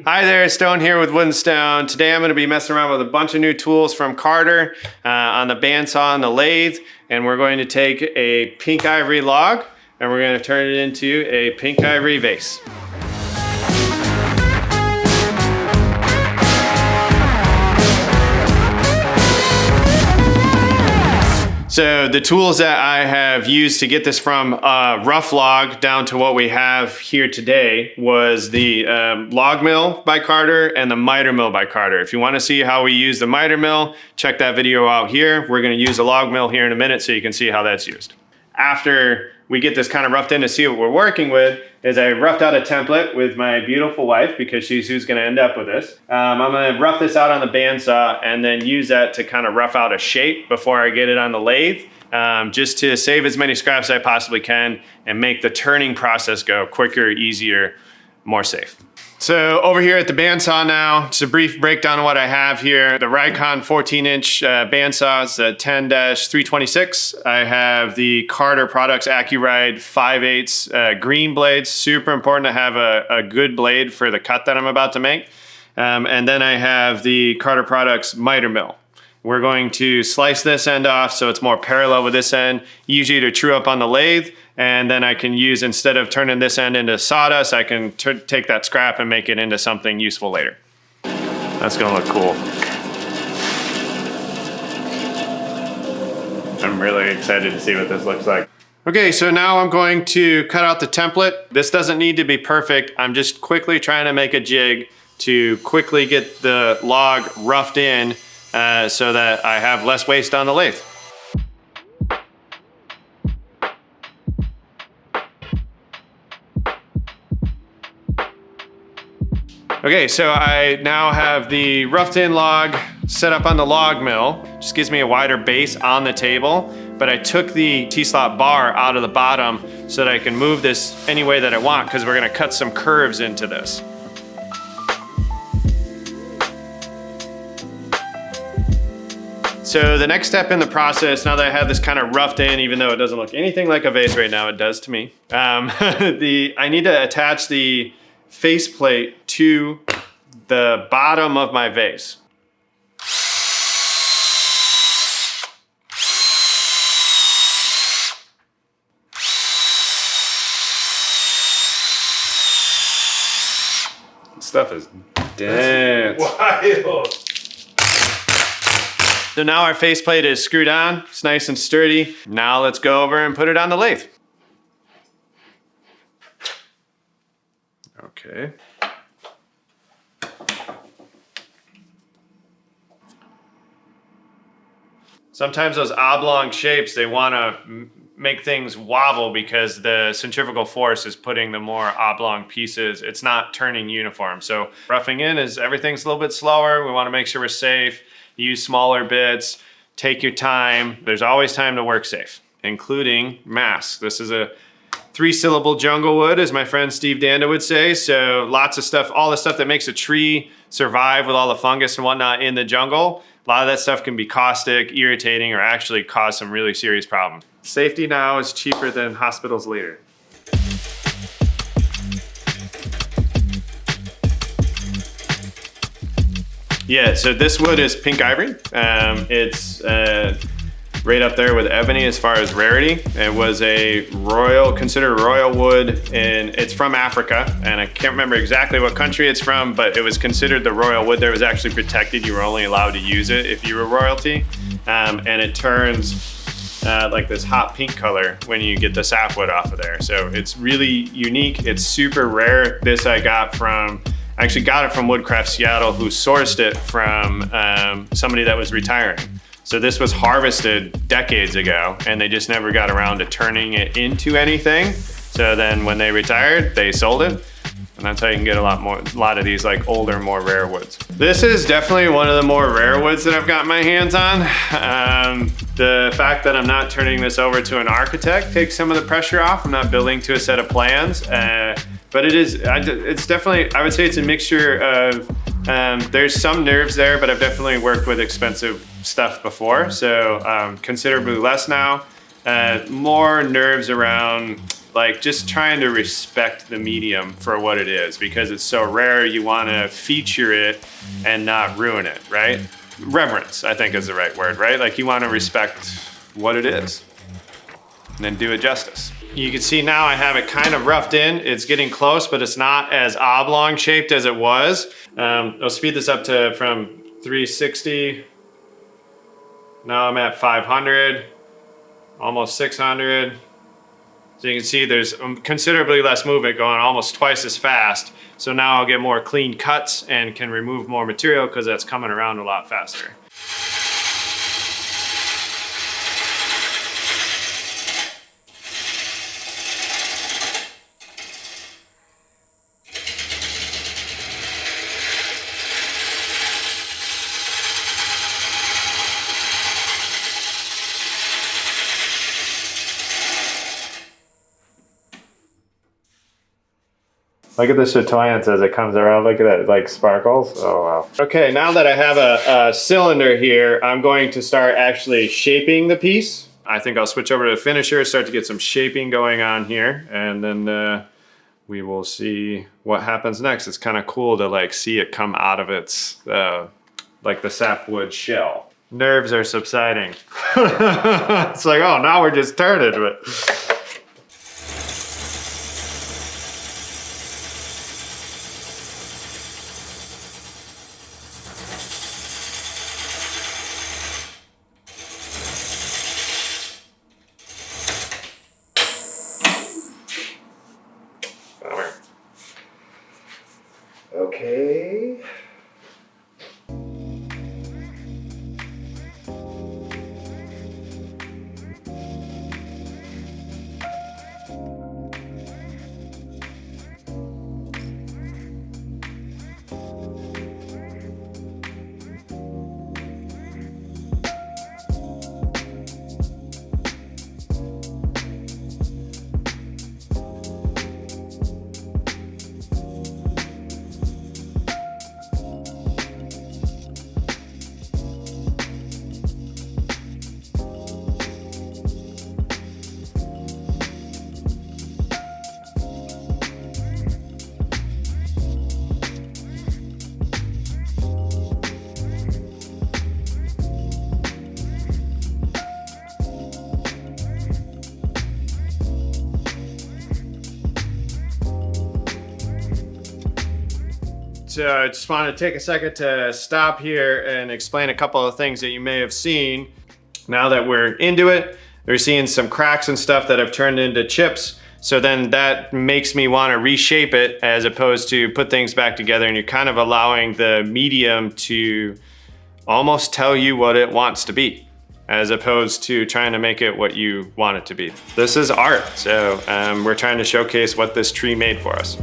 Hi there, Stoane here with Wood & Stoane. Today I'm going to be messing around with a bunch of new tools from Carter on the bandsaw and the lathe, and we're going to take a Pink Ivory log and we're going to turn it into a Pink Ivory vase. So the tools that I have used to get this from rough log down to what we have here today was the log mill by Carter and the miter mill by Carter. If you want to see how we use the miter mill, check that video out here. We're going to use the log mill here in a minute so you can see how that's used. After we get this kind of roughed in to see what we're working with, is I roughed out a template with my beautiful wife because she's who's going to end up with this. I'm going to rough this out on the bandsaw and then use that to kind of rough out a shape before I get it on the lathe, just to save as many scraps as I possibly can and make the turning process go quicker, easier, more safe. So over here at the bandsaw now, just a brief breakdown of what I have here. The Rikon 14-inch bandsaw is a 10-326. I have the Carter Products AccuRide 5/8 green blades. Super important to have a good blade for the cut that I'm about to make. And then I have the Carter Products miter mill. We're going to slice this end off so it's more parallel with this end, easier to true up on the lathe, and then I can use, instead of turning this end into sawdust, I can take that scrap and make it into something useful later. That's gonna look cool. I'm really excited to see what this looks like. Okay, so now I'm going to cut out the template. This doesn't need to be perfect. I'm just quickly trying to make a jig to quickly get the log roughed in so that I have less waste on the lathe. Okay, so I now have the roughed in log set up on the log mill. Just gives me a wider base on the table, but I took the T-slot bar out of the bottom so that I can move this any way that I want, because we're gonna cut some curves into this. So the next step in the process, now that I have this kind of roughed in, even though it doesn't look anything like a vase right now, it does to me. I need to attach the faceplate to the bottom of my vase. This stuff is dense. Wild. So now our faceplate is screwed on. It's nice and sturdy. Now let's go over and put it on the lathe. Okay. Sometimes those oblong shapes, they want to make things wobble because the centrifugal force is putting the more oblong pieces. It's not turning uniform. So roughing in is everything's a little bit slower. We want to make sure we're safe. Use smaller bits, take your time. There's always time to work safe, including masks. This is a 3-syllable jungle wood, as my friend Steve Danda would say. So lots of stuff, all the stuff that makes a tree survive with all the fungus and whatnot in the jungle. A lot of that stuff can be caustic, irritating, or actually cause some really serious problems. Safety now is cheaper than hospitals later. Yeah, so this wood is Pink Ivory. It's right up there with ebony as far as rarity. It was considered a royal wood, and it's from Africa, and I can't remember exactly what country it's from, but it was considered the royal wood. There was actually protected. You were only allowed to use it if you were royalty, and it turns like this hot pink color when you get the sapwood off of there. So it's really unique. It's super rare. This I actually got it from Woodcraft Seattle, who sourced it from somebody that was retiring. So this was harvested decades ago, and they just never got around to turning it into anything. So then when they retired, they sold it. And that's how you can get a lot of these like older, more rare woods. This is definitely one of the more rare woods that I've got my hands on. The fact that I'm not turning this over to an architect takes some of the pressure off. I'm not building to a set of plans. But it's definitely, I would say it's a mixture of, there's some nerves there, but I've definitely worked with expensive stuff before. So considerably less now. More nerves around like just trying to respect the medium for what it is, because it's so rare. You want to feature it and not ruin it, right? Reverence, I think, is the right word, right? Like you want to respect what it is and then do it justice. You can see now I have it kind of roughed in. It's getting close, but it's not as oblong shaped as it was. I'll speed this up to from 360. Now I'm at 500, almost 600. So you can see there's considerably less movement going, almost twice as fast. So now I'll get more clean cuts and can remove more material because that's coming around a lot faster. Look at the chatoyance as it comes around. Look at that, it like sparkles. Oh, wow. Okay, now that I have a cylinder here, I'm going to start actually shaping the piece. I think I'll switch over to the finisher, start to get some shaping going on here, and then we will see what happens next. It's kind of cool to like see it come out of its, like the sapwood shell. Nerves are subsiding. It's like, oh, now we're just turning, but. Okay. So I just want to take a second to stop here and explain a couple of things that you may have seen. Now that we're into it, we're seeing some cracks and stuff that have turned into chips. So then that makes me want to reshape it as opposed to put things back together, and you're kind of allowing the medium to almost tell you what it wants to be, as opposed to trying to make it what you want it to be. This is art, so we're trying to showcase what this tree made for us.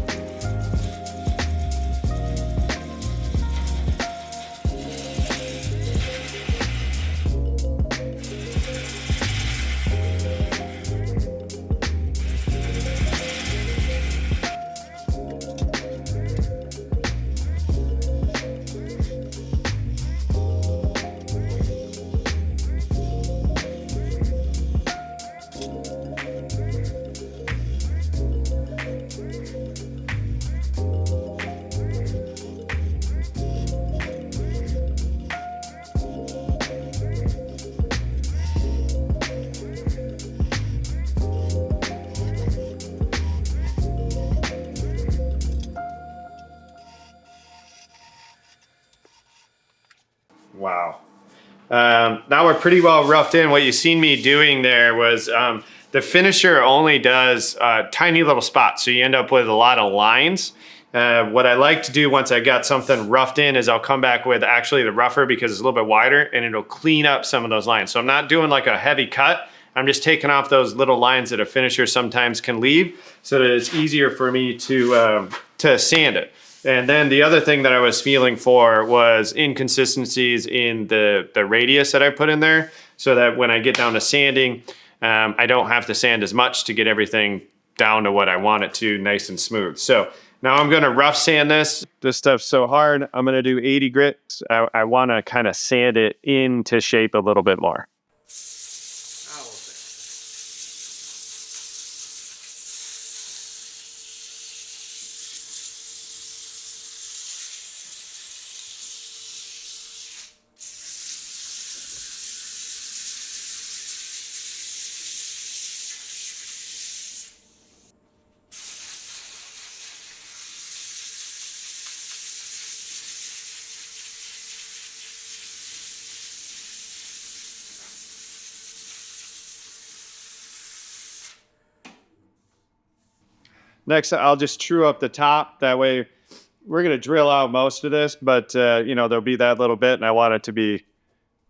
Wow. Now we're pretty well roughed in. What you seen me doing there was the finisher only does tiny little spots, so you end up with a lot of lines. What I like to do once I got something roughed in is I'll come back with actually the rougher, because it's a little bit wider and it'll clean up some of those lines. So I'm not doing like a heavy cut. I'm just taking off those little lines that a finisher sometimes can leave, so that it's easier for me to sand it. And then the other thing that I was feeling for was inconsistencies in the radius that I put in there, so that when I get down to sanding, I don't have to sand as much to get everything down to what I want it to, nice and smooth. So now I'm gonna rough sand this. This stuff's so hard, I'm gonna do 80 grit. I wanna kind of sand it into shape a little bit more. Next, I'll just true up the top. That way, we're gonna drill out most of this, but you know, there'll be that little bit, and I want it to be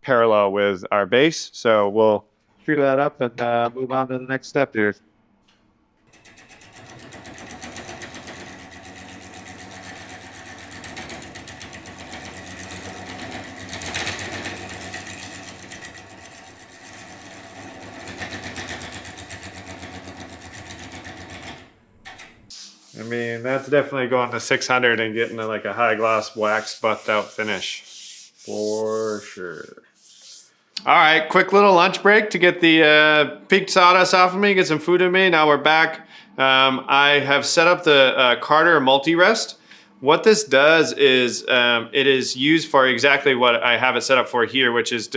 parallel with our base. So we'll true that up and move on to the next step here. I mean, that's definitely going to 600 and getting to like a high gloss wax buffed out finish for sure. All right, quick little lunch break to get the peaked sawdust off of me, get some food in me. Now we're back. I have set up the Carter MultiRest. What this does is it is used for exactly what I have it set up for here, which is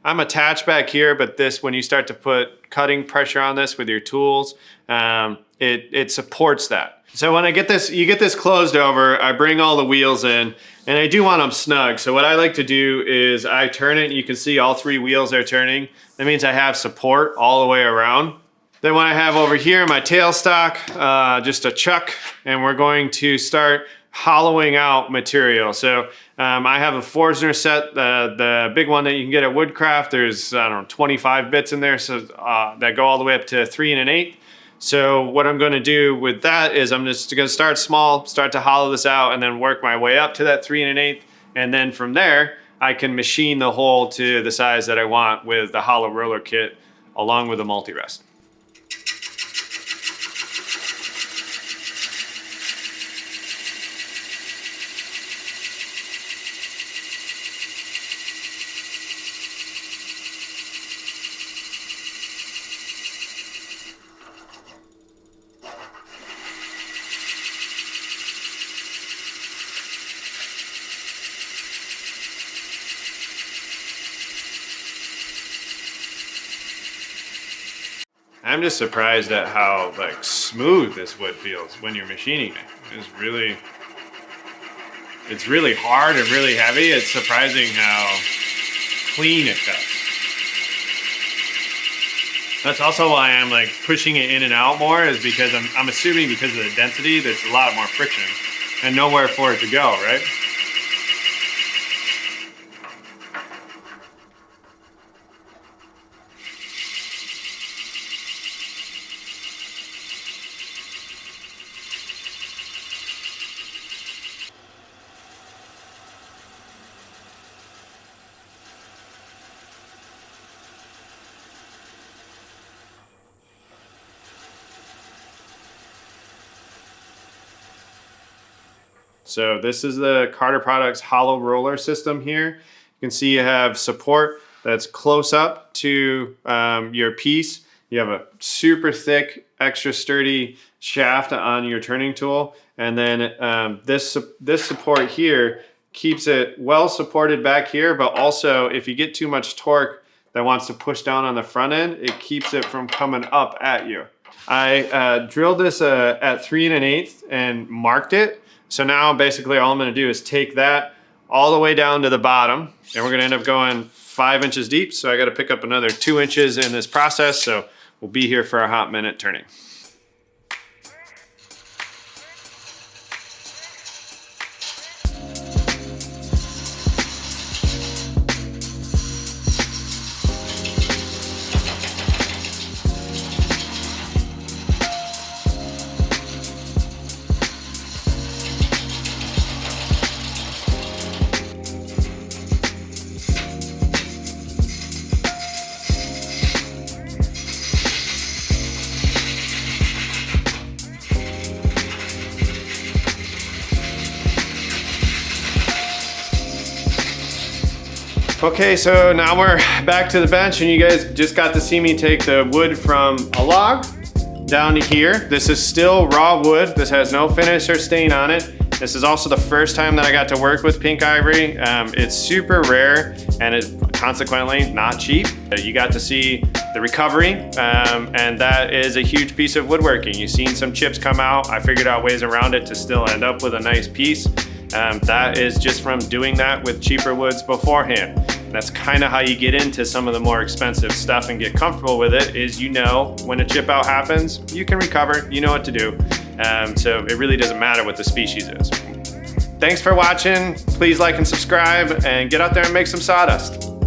I'm attached back here, but this, when you start to put cutting pressure on this with your tools, it supports that. So when I get this, you get this closed over, I bring all the wheels in, and I do want them snug. So what I like to do is I turn it, and you can see all 3 wheels are turning. That means I have support all the way around. Then what I have over here, my tailstock, just a chuck, and we're going to start hollowing out material. So I have a Forstner set, the big one that you can get at Woodcraft. There's, I don't know, 25 bits in there, so that go all the way up to 3 1/8. So what I'm going to do with that is I'm just going to start small, start to hollow this out, and then work my way up to that 3 1/8. And then from there, I can machine the hole to the size that I want with the hollow roller kit along with the MultiRest. I'm just surprised at how like smooth this wood feels when you're machining it. It's really hard and really heavy. It's surprising how clean it cuts. That's also why I'm like pushing it in and out more, is because I'm assuming because of the density, there's a lot more friction and nowhere for it to go, right? So this is the Carter Products hollow roller system here. You can see you have support that's close up to your piece. You have a super thick, extra sturdy shaft on your turning tool. And then this support here keeps it well supported back here, but also if you get too much torque that wants to push down on the front end, it keeps it from coming up at you. I drilled this at 3 1/8 and marked it. So now basically all I'm gonna do is take that all the way down to the bottom, and we're gonna end up going 5 inches deep. So I gotta pick up another 2 inches in this process. So we'll be here for a hot minute turning. Okay, so now we're back to the bench, and you guys just got to see me take the wood from a log down to here. This is still raw wood. This has no finish or stain on it. This is also the first time that I got to work with Pink Ivory. It's super rare and it's consequently not cheap. You got to see the recovery, and that is a huge piece of woodworking. You've seen some chips come out. I figured out ways around it to still end up with a nice piece. That is just from doing that with cheaper woods beforehand. That's kind of how you get into some of the more expensive stuff and get comfortable with it, is you know when a chip out happens, you can recover, you know what to do. So it really doesn't matter what the species is. Thanks for watching. Please like and subscribe and get out there and make some sawdust.